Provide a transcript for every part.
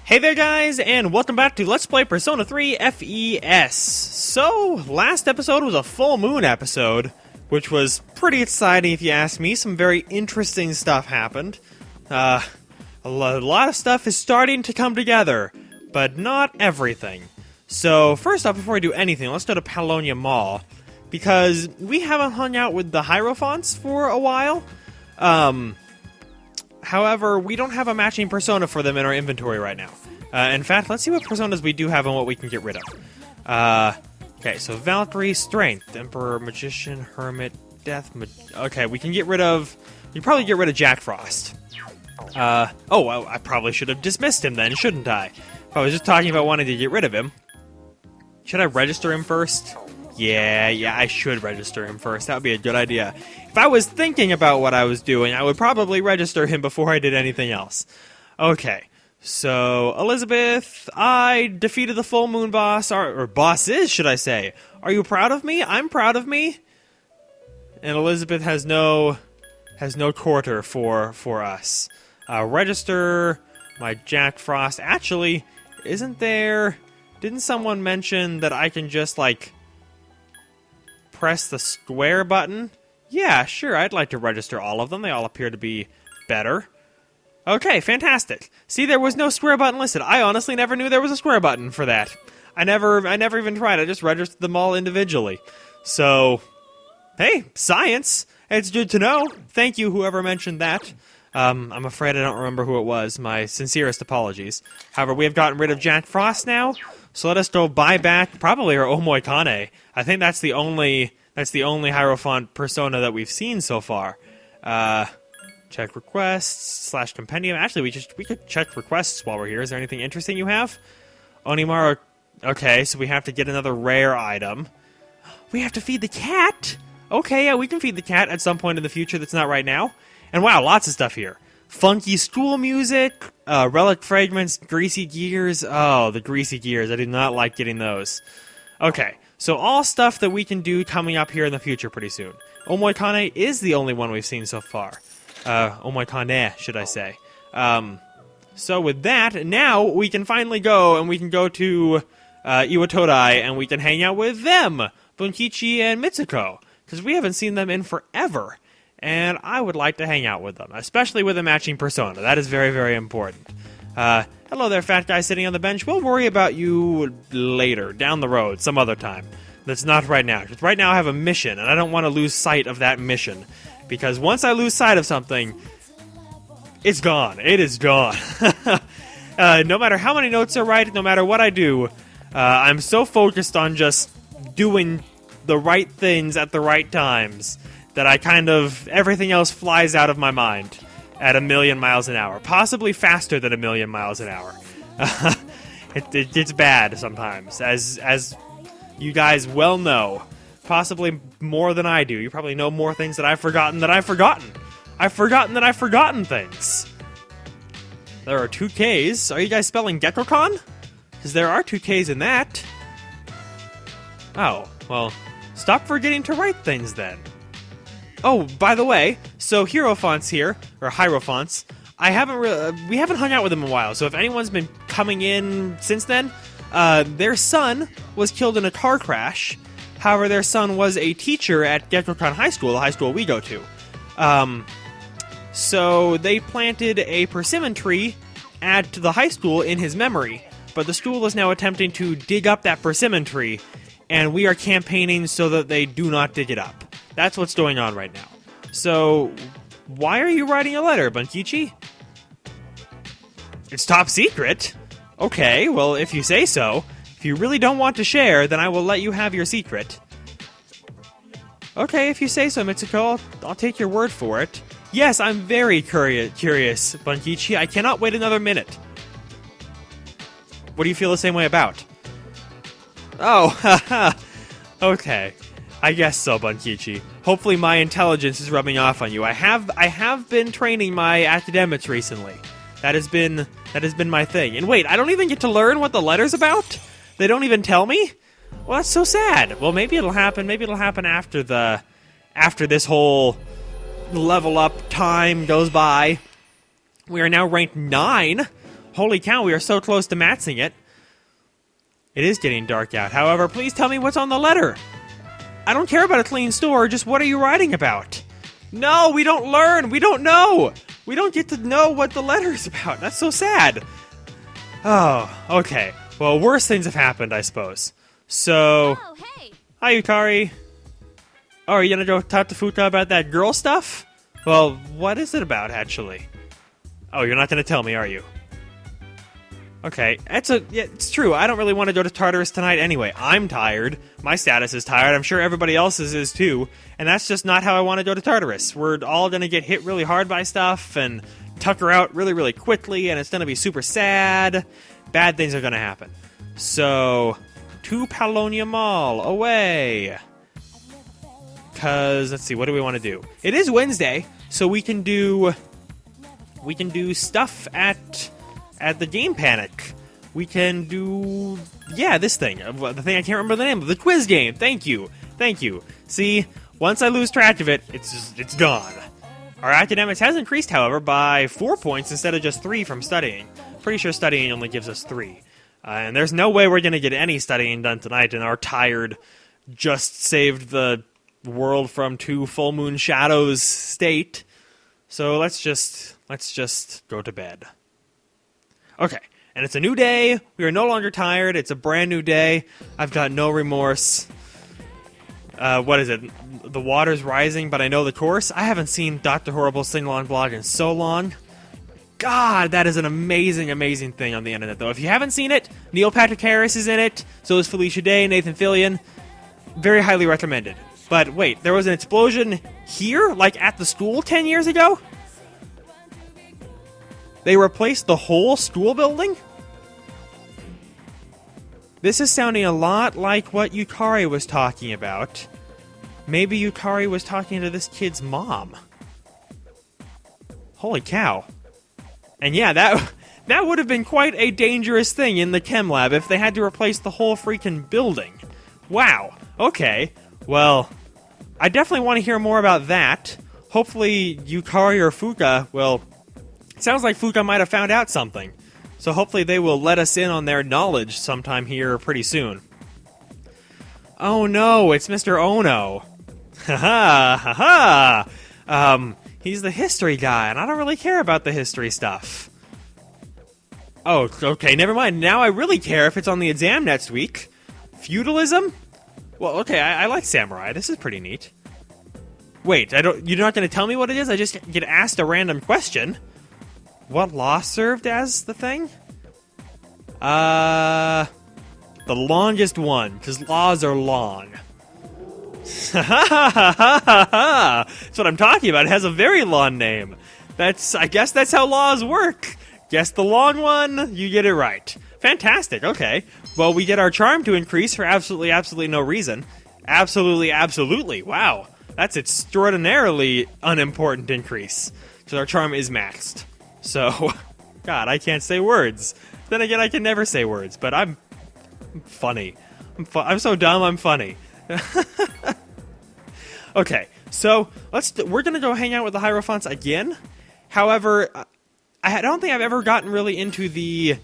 Hey there guys, and welcome back to Let's Play Persona 3 FES. So, last episode was a full moon episode, which was pretty exciting if you ask me. Some very interesting stuff happened. A lot of stuff is starting to come together, but not everything. So, first off, before we do anything, let's go to Paulownia Mall, because we haven't hung out with the Hierophants for a while. However, we don't have a matching persona for them in our inventory right now. In fact, let's see what personas we do have and what we can get rid of. Okay, so Valkyrie, Strength, Emperor, Magician, Hermit, Death... Okay, we can get rid of... You probably get rid of Jack Frost. Well, I probably should have dismissed him then, shouldn't I? If I was just talking about wanting to get rid of him. Should I register him first? Yeah, I should register him first. That would be a good idea. If I was thinking about what I was doing, I would probably register him before I did anything else. Okay, so Elizabeth, I defeated the full moon boss, or bosses, should I say. Are you proud of me? I'm proud of me. And Elizabeth has no quarter for us. Register my Jack Frost. Actually, didn't someone mention that I can just, like, press the square button? Yeah, sure, I'd like to register all of them. They all appear to be better. Okay, fantastic. See, there was no square button listed. I honestly never knew there was a square button for that. I never even tried. I just registered them all individually. So, hey, science. It's good to know. Thank you, whoever mentioned that. I'm afraid I don't remember who it was. My sincerest apologies. However, we have gotten rid of Jack Frost now. So let us go buy back probably our Omoikane. I think that's the only Hierophant persona that we've seen so far. Check requests / compendium. Actually, we could check requests while we're here. Is there anything interesting you have? Onimaru. Okay, so we have to get another rare item. We have to feed the cat. Okay, yeah, we can feed the cat at some point in the future. That's not right now. And wow, lots of stuff here. Funky school music, relic fragments, greasy gears. Oh, the greasy gears. I did not like getting those. Okay, so all stuff that we can do coming up here in the future pretty soon. Omoikane is the only one we've seen so far. Omoikane, should I say. So with that, now we can finally go, and we can go to Iwatodai, and we can hang out with them, Bunkichi and Mitsuko, because we haven't seen them in forever. And I would like to hang out with them, especially with a matching persona. That is very, very important. Hello there, fat guy sitting on the bench. We'll worry about you later, down the road, some other time. That's not right now. Because right now I have a mission, and I don't want to lose sight of that mission. Because once I lose sight of something, it's gone. It is gone. No matter how many notes are right, no matter what I do, I'm so focused on just doing the right things at the right times that I everything else flies out of my mind at 1,000,000 miles an hour. Possibly faster than 1,000,000 miles an hour. It's bad sometimes, as you guys well know. Possibly more than I do. You probably know more things that I've forgotten that I've forgotten. I've forgotten that I've forgotten things. There are 2 Ks. Are you guys spelling Gekkoukan? Because there are 2 Ks in that. Oh, well, stop forgetting to write things then. Oh, by the way, so Hierophant's here, or Hierophants. We haven't hung out with them in a while, so if anyone's been coming in since then, their son was killed in a car crash. However, their son was a teacher at Gekkoukan High School, the high school we go to. So they planted a persimmon tree at the high school in his memory, but the school is now attempting to dig up that persimmon tree, and we are campaigning so that they do not dig it up. That's what's going on right now. So, why are you writing a letter, Bunkichi? It's top secret? Okay, well, if you say so. If you really don't want to share, then I will let you have your secret. Okay, if you say so, Mitsuko, I'll take your word for it. Yes, I'm very curious, Bunkichi. I cannot wait another minute. What do you feel the same way about? Oh, haha. Okay. I guess so, Bunkichi. Hopefully my intelligence is rubbing off on you. I have been training my academics recently. That has been my thing. And wait, I don't even get to learn what the letter's about? They don't even tell me? Well, that's so sad. Well, maybe it'll happen. Maybe it'll happen after this whole level up time goes by. We are now ranked 9. Holy cow, we are so close to maxing it. It is getting dark out. However, please tell me what's on the letter. I don't care about a clean store, just what are you writing about? No, we don't learn. We don't know. We don't get to know what the letter is about. That's so sad. Oh, okay. Well, worse things have happened, I suppose. So, Oh, hey. hi, Yukari. Oh, are you gonna go talk to Fuka about that girl stuff? Well, what is it about, actually? Oh, you're not gonna tell me, are you? Okay, it's true. I don't really want to go to Tartarus tonight anyway. I'm tired. My status is tired. I'm sure everybody else's is too. And that's just not how I want to go to Tartarus. We're all gonna get hit really hard by stuff and tucker out really, really quickly, and it's gonna be super sad. Bad things are gonna happen. So, to Palonia Mall, away. Cause let's see, what do we want to do? It is Wednesday, so we can do stuff at the Game Panic. We can do this thing. The thing I can't remember the name of, the quiz game. Thank you. See, once I lose track of it, it's gone. Our academics has increased, however, by 4 points instead of just 3 from studying. Pretty sure studying only gives us 3. And there's no way we're gonna get any studying done tonight in our tired, just saved the world from 2 full moon shadows state. So let's just go to bed. Okay, and it's a new day. We are no longer tired. It's a brand new day. I've got no remorse. What is it? The water's rising, but I know the course. I haven't seen Dr. Horrible's sing-along blog in so long. God, that is an amazing, amazing thing on the internet, though. If you haven't seen it, Neil Patrick Harris is in it. So is Felicia Day, Nathan Fillion. Very highly recommended. But wait, there was an explosion here, like at the school 10 years ago? They replaced the whole school building? This is sounding a lot like what Yukari was talking about. Maybe Yukari was talking to this kid's mom. Holy cow. And yeah, that would have been quite a dangerous thing in the chem lab if they had to replace the whole freaking building. Wow. Okay. Well, I definitely want to hear more about that. Hopefully Yukari or Fuka will... It sounds like Fuka might have found out something. So hopefully they will let us in on their knowledge sometime here pretty soon. Oh no, it's Mr. Ono. Haha, haha. He's the history guy, and I don't really care about the history stuff. Oh, okay, never mind. Now I really care if it's on the exam next week. Feudalism? Well, okay, I like samurai. This is pretty neat. Wait, you're not going to tell me what it is? I just get asked a random question. What law served as the thing? The longest one, because laws are long. That's what I'm talking about. It has a very long name. I guess that's how laws work. Guess the long one, you get it right. Fantastic, okay. Well, we get our charm to increase for absolutely, absolutely no reason. Absolutely, absolutely. Wow. That's extraordinarily unimportant increase. Because our charm is maxed. So, God, I can't say words. Then again, I can never say words, but I'm funny. I'm so dumb, I'm funny. Okay, so we're gonna go hang out with the Hierophants again. However, I don't think I've ever gotten really into the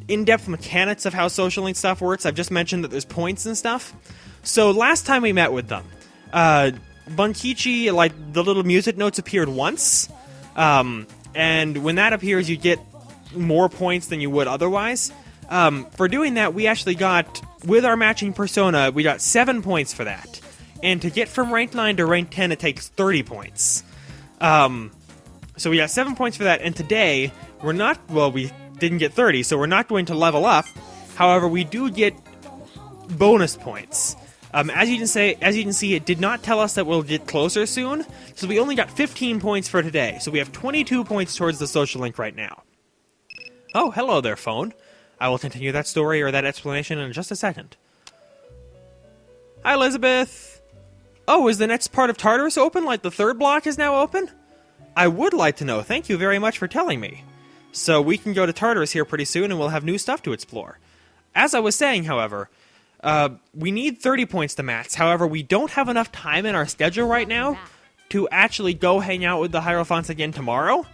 in-depth mechanics of how social link stuff works. I've just mentioned that there's points and stuff. So last time we met with them, Bunkichi, like the little music notes appeared once. And when that appears, you get more points than you would otherwise. For doing that, we actually got, with our matching persona, we got 7 points for that. And to get from rank 9 to rank 10, it takes 30 points. So we got 7 points for that, and today, we didn't get 30, so we're not going to level up. However, we do get bonus points. As you can see, it did not tell us that we'll get closer soon, so we only got 15 points for today, so we have 22 points towards the social link right now. Oh, hello there, phone. I will continue that story or that explanation in just a second. Hi, Elizabeth! Oh, is the next part of Tartarus open, like the third block is now open? I would like to know, thank you very much for telling me. So we can go to Tartarus here pretty soon and we'll have new stuff to explore. As I was saying, however... we need 30 points to max. However, we don't have enough time in our schedule right now to actually go hang out with the Hierophants again tomorrow.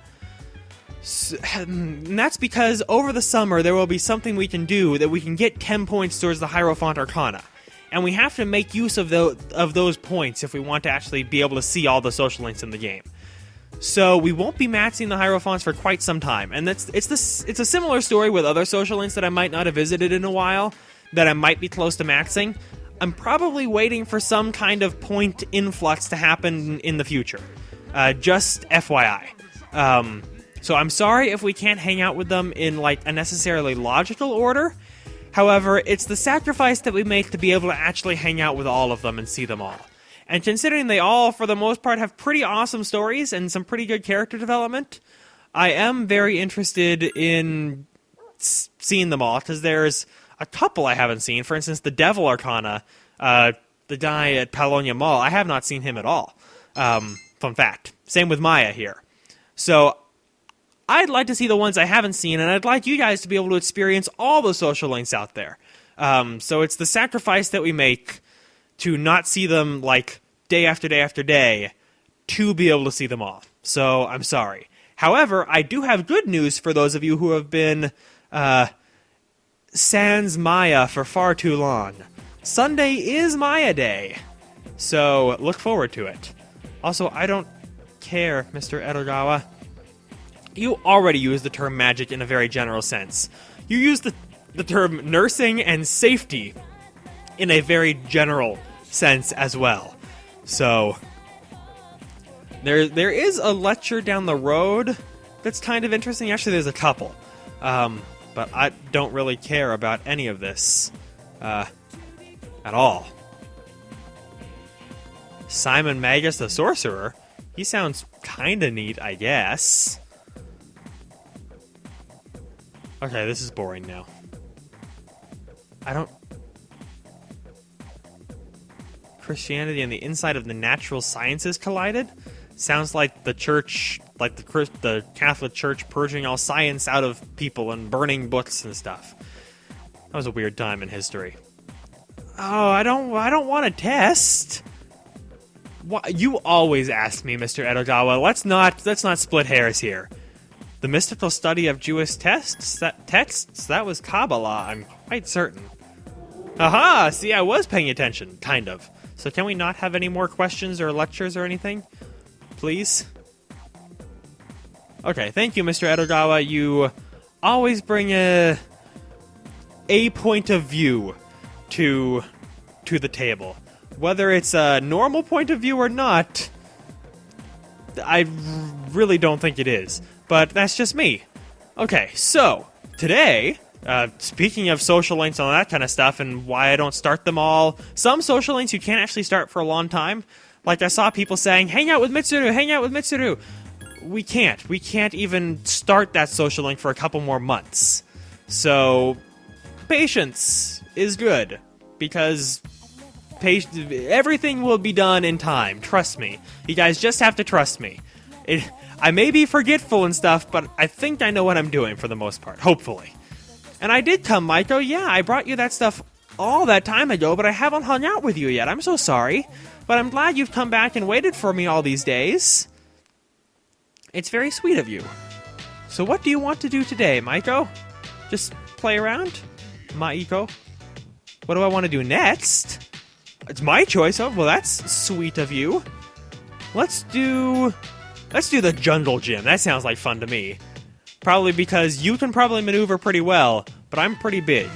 And that's because over the summer there will be something we can do that we can get 10 points towards the Hierophant Arcana. And we have to make use of those points if we want to actually be able to see all the social links in the game. So we won't be maxing the Hierophants for quite some time. And it's a similar story with other social links that I might not have visited in a while, that I might be close to maxing. I'm probably waiting for some kind of point influx to happen in the future. Just FYI. So I'm sorry if we can't hang out with them in like a necessarily logical order. However, it's the sacrifice that we make to be able to actually hang out with all of them and see them all. And considering they all, for the most part, have pretty awesome stories and some pretty good character development, I am very interested in seeing them all, because there's a couple I haven't seen. For instance, the Devil Arcana, the guy at Palonia Mall, I have not seen him at all. Fun fact. Same with Maya here. So I'd like to see the ones I haven't seen, and I'd like you guys to be able to experience all the social links out there. So it's the sacrifice that we make to not see them like day after day after day to be able to see them all. So I'm sorry. However, I do have good news for those of you who have been sans Maya for far too long. Sunday is Maya Day, so look forward to it. Also, I don't care, Mr. Edogawa. You already use the term magic in a very general sense. You use the term nursing and safety in a very general sense as well. So there is a lecture down the road that's kind of interesting. Actually, there's a couple. But I don't really care about any of this at all. Simon Magus the Sorcerer? He sounds kinda neat, I guess. Okay, this is boring now. Christianity and the inside of the natural sciences collided? Sounds like the church, like the Catholic Church purging all science out of people and burning books and stuff. That was a weird time in history. Oh, I don't want to test. You always ask me, Mr. Edogawa. Let's not split hairs here. The mystical study of Jewish texts? That was Kabbalah, I'm quite certain. Aha! See, I was paying attention, kind of. So can we not have any more questions or lectures or anything? Please? Okay, thank you, Mr. Edogawa. You always bring a point of view to the table. Whether it's a normal point of view or not, I really don't think it is. But that's just me. Okay, so, today, speaking of social links and all that kind of stuff and why I don't start them all, some social links you can't actually start for a long time. Like I saw people saying, hang out with Mitsuru, hang out with Mitsuru. We can't even start that social link for a couple more months. So, patience is good, because everything will be done in time, trust me. You guys just have to trust me. I may be forgetful and stuff, but I think I know what I'm doing for the most part, hopefully. And I did come, Maiko, yeah, I brought you that stuff all that time ago, but I haven't hung out with you yet, I'm so sorry. But I'm glad you've come back and waited for me all these days. It's very sweet of you. So what do you want to do today, Maiko? Just play around? Maiko? What do I want to do next? It's my choice. Oh, well, that's sweet of you. Let's do the jungle gym. That sounds like fun to me. Probably because you can probably maneuver pretty well, but I'm pretty big.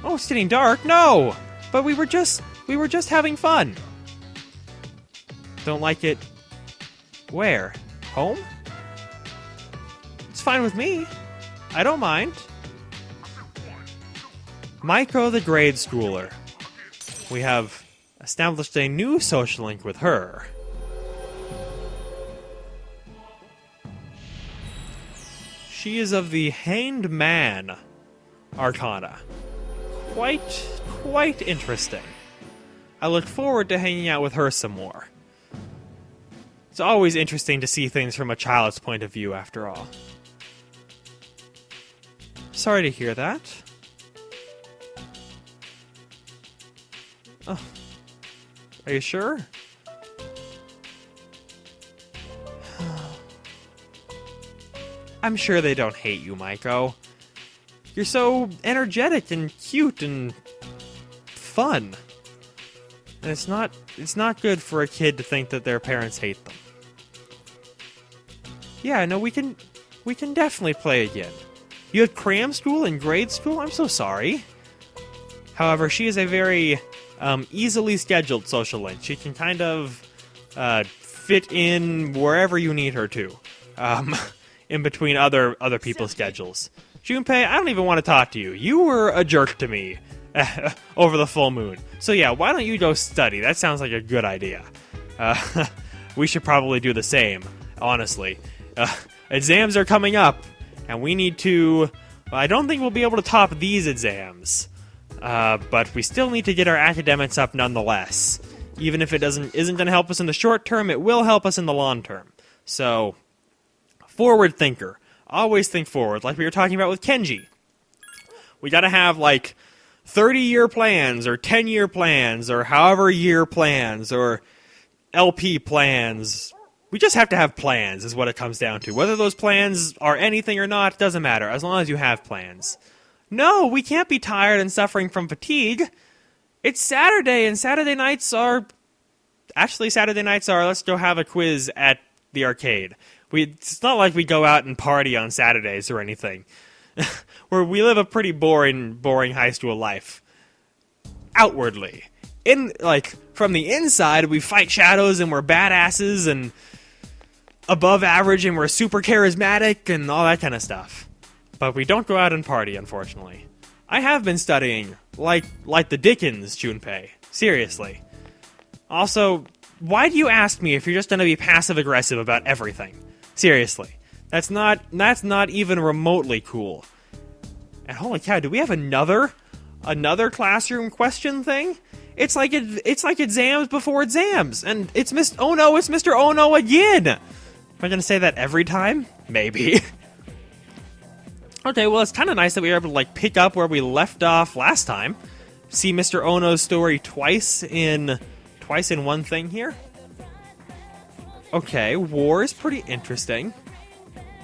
Oh, it's getting dark. No! But we were just having fun. Don't like it. Where? Home? It's fine with me. I don't mind. Maiko the grade schooler. We have established a new social link with her. She is of the Hanged Man Arcana. Quite interesting. I look forward to hanging out with her some more. It's always interesting to see things from a child's point of view, after all. Sorry to hear that. Oh. Are you sure? I'm sure they don't hate you, Maiko. You're so energetic and cute and fun. And it's not good for a kid to think that their parents hate them. Yeah, no, we can definitely play again. You had cram school and grade school? I'm so sorry. However, she is a very easily scheduled social link. She can kind of fit in wherever you need her to, in between other people's schedules. Junpei, I don't even want to talk to you. You were a jerk to me over the full moon. So yeah, why don't you go study? That sounds like a good idea. We should probably do the same, honestly. Exams are coming up, and we need to... Well, I don't think we'll be able to top these exams. But we still need to get our academics up nonetheless. Even if it isn't going to help us in the short term, it will help us in the long term. So, forward thinker. Always think forward, like we were talking about with Kenji. We gotta have, like, 30-year plans, or 10-year plans, or however year plans, or LP plans. We just have to have plans, is what it comes down to. Whether those plans are anything or not, doesn't matter, as long as you have plans. No, we can't be tired and suffering from fatigue. It's Saturday, and Saturday nights are... Actually, Saturday nights are, let's go have a quiz at the arcade. It's not like we go out and party on Saturdays or anything. We live a pretty boring high school life. Outwardly. From the inside, we fight shadows and we're badasses and above average and we're super charismatic and all that kind of stuff. But we don't go out and party, unfortunately. I have been studying, like the Dickens, Junpei. Seriously. Also, why do you ask me if you're just gonna be passive-aggressive about everything? Seriously. That's not even remotely cool. And holy cow, do we have another classroom question thing? It's like exams before exams, and it's Mr. Oh no again! Am I gonna say that every time? Maybe. Okay, well, it's kind of nice that we were able to, like, pick up where we left off last time. See Mr. Ono's story twice in one thing here. Okay, war is pretty interesting.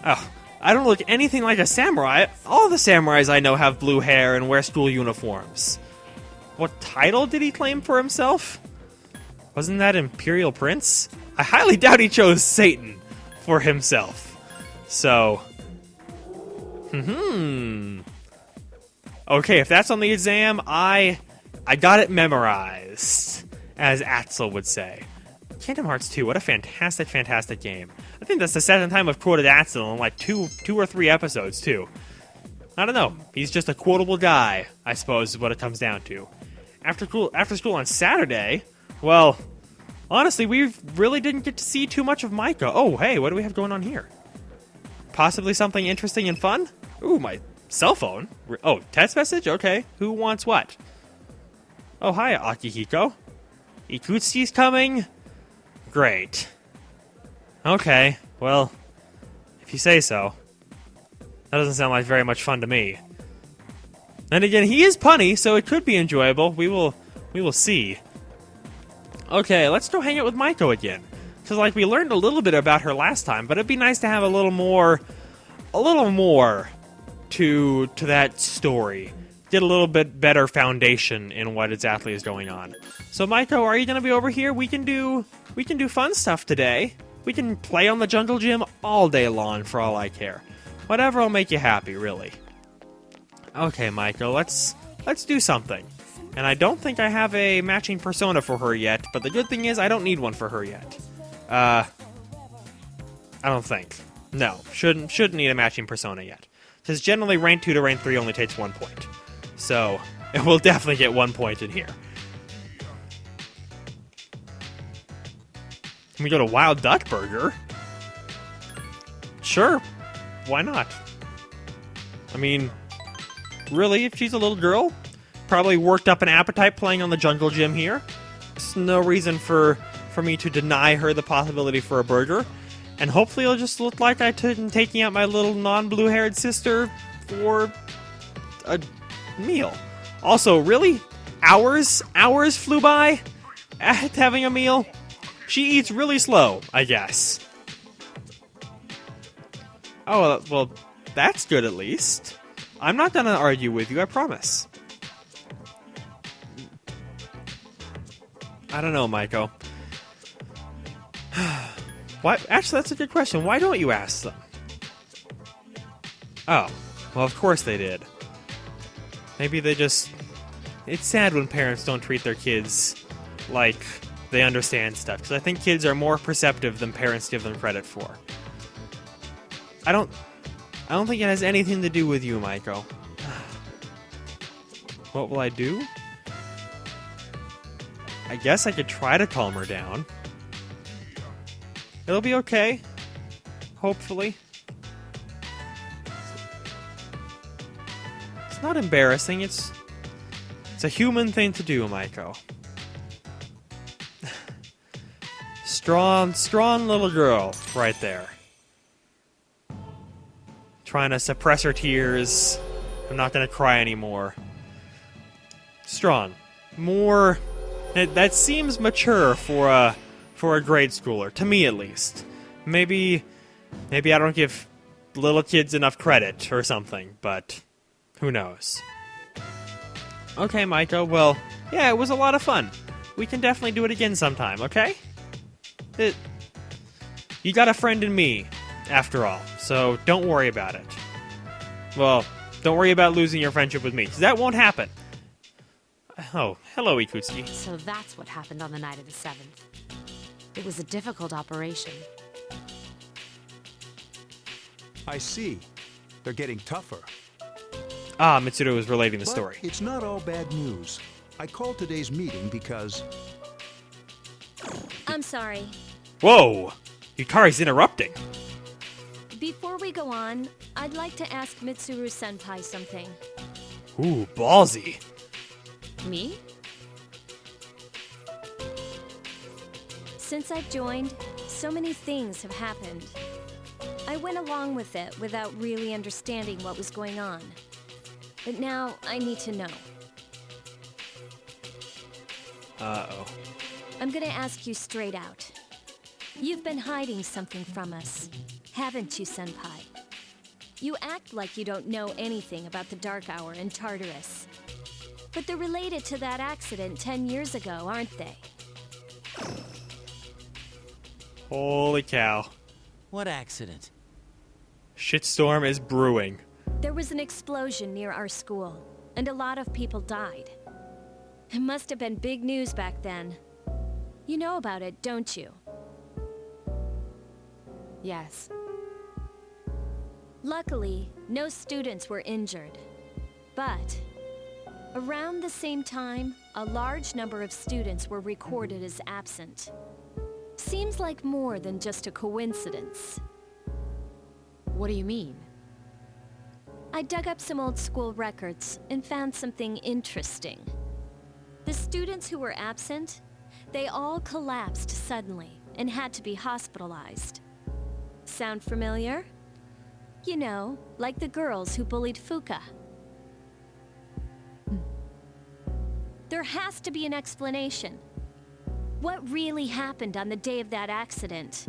Oh, I don't look anything like a samurai. All the samurais I know have blue hair and wear school uniforms. What title did he claim for himself? Wasn't that Imperial Prince? I highly doubt he chose Satan for himself. So... Okay, if that's on the exam, I got it memorized, as Axel would say. Kingdom Hearts 2, what a fantastic, fantastic game. I think that's the second time I've quoted Axel in like two or three episodes, too. I don't know. He's just a quotable guy, I suppose, is what it comes down to. After school on Saturday, well, honestly, we really didn't get to see too much of Maiko. Oh, hey, what do we have going on here? Possibly something interesting and fun? Ooh, my cell phone. Oh, text message? Okay. Who wants what? Oh, hi, Akihiko. Ikutsuki's coming? Great. Okay, well, if you say so. That doesn't sound like very much fun to me. And again, he is punny, so it could be enjoyable. We will see. Okay, let's go hang out with Maiko again. Because, like, we learned a little bit about her last time, but it'd be nice to have a little more to that story. Get a little bit better foundation in what exactly is going on. So, Maiko, are you going to be over here? We can do fun stuff today. We can play on the jungle gym all day long for all I care. Whatever will make you happy, really. Okay, Maiko, let's do something. And I don't think I have a matching persona for her yet, but the good thing is I don't need one for her yet. I don't think. No, shouldn't need a matching persona yet. Because generally rank 2 to rank 3 only takes 1 point. So, it will definitely get 1 point in here. Can we go to Wild Duck Burger? Sure. Why not? I mean, really, if she's a little girl, probably worked up an appetite playing on the jungle gym here. There's no reason for me to deny her the possibility for a burger. And hopefully it'll just look like I'm taking out my little non-blue-haired sister for a meal. Also, really? Hours flew by at having a meal? She eats really slow, I guess. Oh, well, that's good at least. I'm not gonna argue with you, I promise. I don't know, Maiko. Why? Actually, that's a good question. Why don't you ask them? Oh, well, of course they did. Maybe they just... It's sad when parents don't treat their kids like they understand stuff, because I think kids are more perceptive than parents give them credit for. I don't think it has anything to do with you, Maiko. What will I do? I guess I could try to calm her down. It'll be okay. Hopefully. It's not embarrassing, it's a human thing to do, Maiko. Strong little girl right there. Trying to suppress her tears. I'm not gonna cry anymore. Strong. More... That seems mature for a grade schooler, to me at least. Maybe I don't give little kids enough credit or something, but who knows. Okay, Maiko, well, yeah, it was a lot of fun. We can definitely do it again sometime, okay? You got a friend in me, after all, so don't worry about it. Well, don't worry about losing your friendship with me, because that won't happen. Oh, hello, Ikutsuki. So that's what happened on the night of the 7th. It was a difficult operation. I see. They're getting tougher. Ah, Mitsuru was relating the story. It's not all bad news. I called today's meeting because... I'm sorry. Whoa! Yukari's interrupting. Before we go on, I'd like to ask Mitsuru-senpai something. Ooh, ballsy. Me? Since I've joined, so many things have happened. I went along with it without really understanding what was going on. But now I need to know. Uh-oh. I'm gonna ask you straight out. You've been hiding something from us, haven't you, Senpai? You act like you don't know anything about the Dark Hour and Tartarus. But they're related to that accident 10 years ago, aren't they? Holy cow. What accident? Shitstorm is brewing. There was an explosion near our school, and a lot of people died. It must have been big news back then. You know about it, don't you? Yes. Luckily, no students were injured. But around the same time, a large number of students were recorded as absent. Seems like more than just a coincidence. What do you mean? I dug up some old school records and found something interesting. The students who were absent, they all collapsed suddenly and had to be hospitalized. Sound familiar? You know, like the girls who bullied Fuka. There has to be an explanation. What really happened on the day of that accident?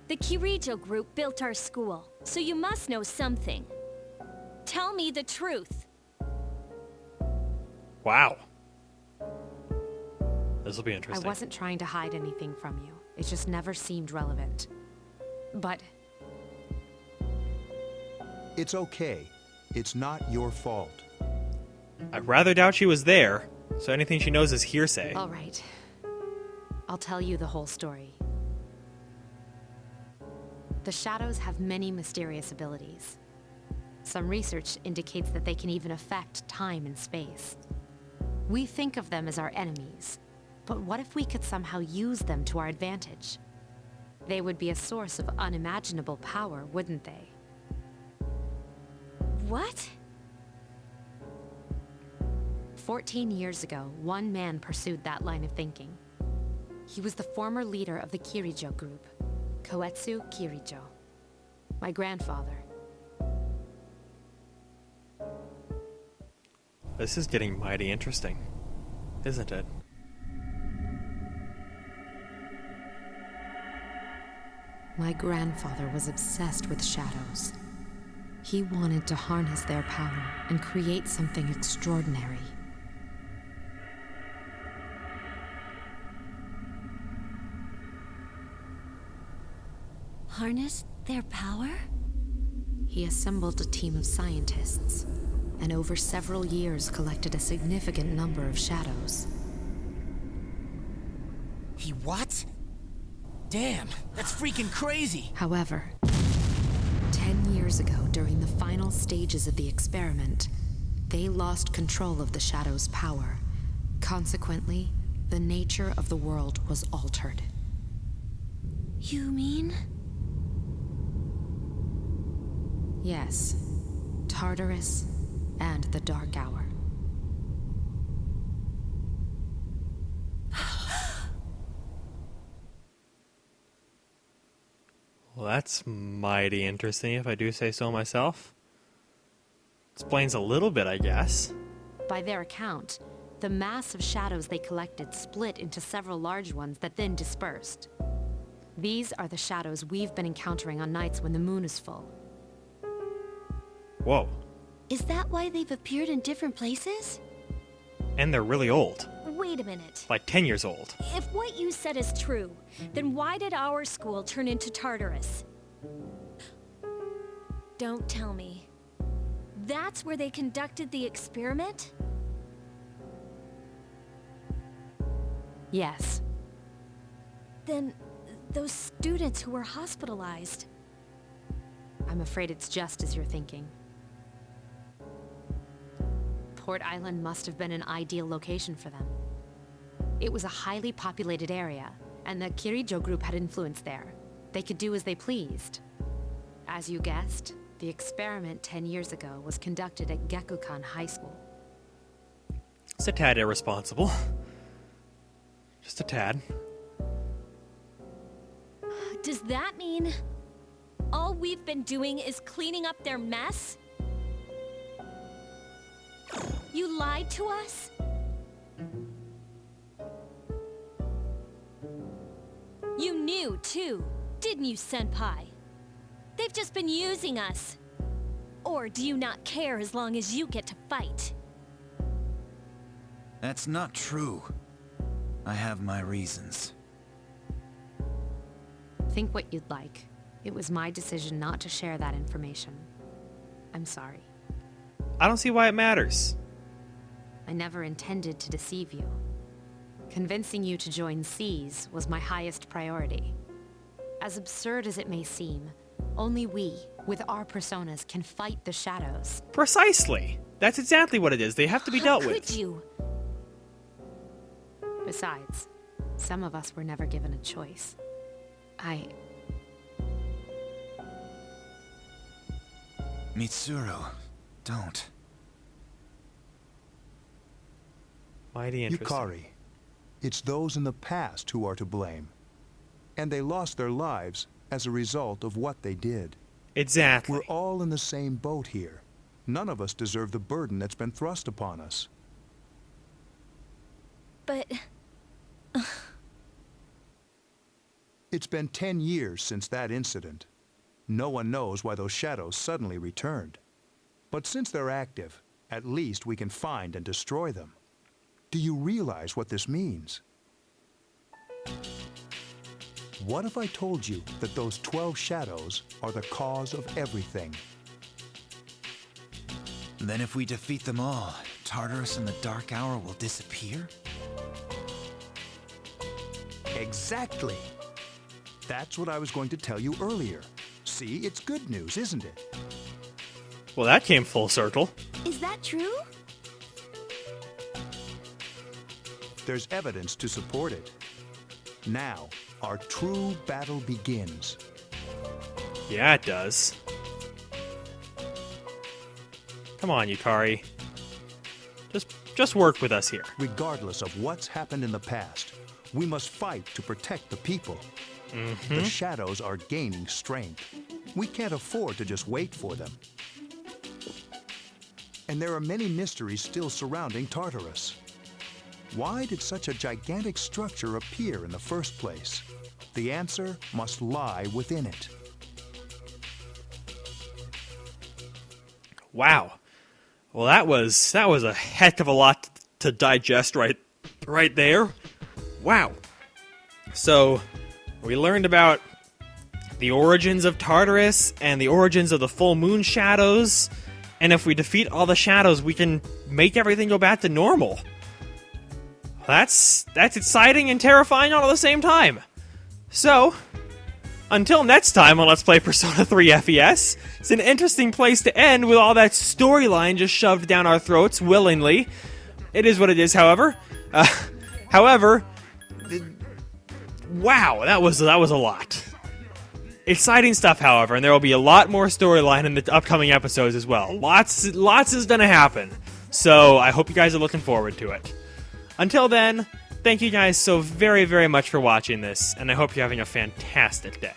The Kirijo group built our school, so you must know something. Tell me the truth. Wow. This will be interesting. I wasn't trying to hide anything from you. It just never seemed relevant. But... It's okay. It's not your fault. I rather doubt she was there, so anything she knows is hearsay. all right. I'll tell you the whole story. The shadows have many mysterious abilities. Some research indicates that they can even affect time and space. We think of them as our enemies, but what if we could somehow use them to our advantage? They would be a source of unimaginable power, wouldn't they? What? 14 years ago, one man pursued that line of thinking. He was the former leader of the Kirijo group, Koetsu Kirijo. My grandfather. This is getting mighty interesting, isn't it? My grandfather was obsessed with shadows. He wanted to harness their power and create something extraordinary. Harness their power? He assembled a team of scientists, and over several years collected a significant number of shadows. He what? Damn, that's freaking crazy! However, 10 years ago, during the final stages of the experiment, they lost control of the shadow's power. Consequently, the nature of the world was altered. You mean? Yes, Tartarus and the Dark Hour. Well, that's mighty interesting, if I do say so myself. Explains a little bit, I guess. By their account, the mass of shadows they collected split into several large ones that then dispersed. These are the shadows we've been encountering on nights when the moon is full. Whoa. Is that why they've appeared in different places? And they're really old. Wait a minute. Like 10 years old. If what you said is true, then why did our school turn into Tartarus? Don't tell me. That's where they conducted the experiment? Yes. Then those students who were hospitalized. I'm afraid it's just as you're thinking. Port Island must have been an ideal location for them. It was a highly populated area, and the Kirijo group had influence there. They could do as they pleased. As you guessed, the experiment 10 years ago was conducted at Gekukan High School. It's a tad irresponsible. Just a tad. Does that mean all we've been doing is cleaning up their mess? You lied to us? You knew, too, didn't you, Senpai? They've just been using us. Or do you not care as long as you get to fight? That's not true. I have my reasons. Think what you'd like. It was my decision not to share that information. I'm sorry. I don't see why it matters. I never intended to deceive you. Convincing you to join SEAS was my highest priority. As absurd as it may seem, only we, with our personas, can fight the shadows. Precisely. That's exactly what it is. They have to be dealt How with. could you? Besides, some of us were never given a choice. Mitsuru, don't. Mighty interesting. Yukari, it's those in the past who are to blame. And they lost their lives as a result of what they did. Exactly. We're all in the same boat here. None of us deserve the burden that's been thrust upon us. But It's been 10 years since that incident. No one knows why those shadows suddenly returned. But since they're active, at least we can find and destroy them. Do you realize what this means? What if I told you that those 12 shadows are the cause of everything? Then if we defeat them all, Tartarus and the Dark Hour will disappear? Exactly! That's what I was going to tell you earlier. See, it's good news, isn't it? Well, that came full circle. is that true? There's evidence to support it. Now, our true battle begins. Yeah, it does. Come on, Yukari. Just work with us here. Regardless of what's happened in the past, we must fight to protect the people. The shadows are gaining strength. We can't afford to just wait for them. And there are many mysteries still surrounding Tartarus. Why did such a gigantic structure appear in the first place? The answer must lie within it. Wow. Well, that was a heck of a lot to digest right there. Wow. So, we learned about the origins of Tartarus and the origins of the full moon shadows, and if we defeat all the shadows, we can make everything go back to normal. That's exciting and terrifying all at the same time. So, until next time on Let's Play Persona 3 FES, it's an interesting place to end with all that storyline just shoved down our throats willingly. It is what it is, however. Wow, that was a lot. Exciting stuff, however, and there will be a lot more storyline in the upcoming episodes as well. Lots is gonna happen. So, I hope you guys are looking forward to it. Until then, thank you guys so very, very much for watching this, and I hope you're having a fantastic day.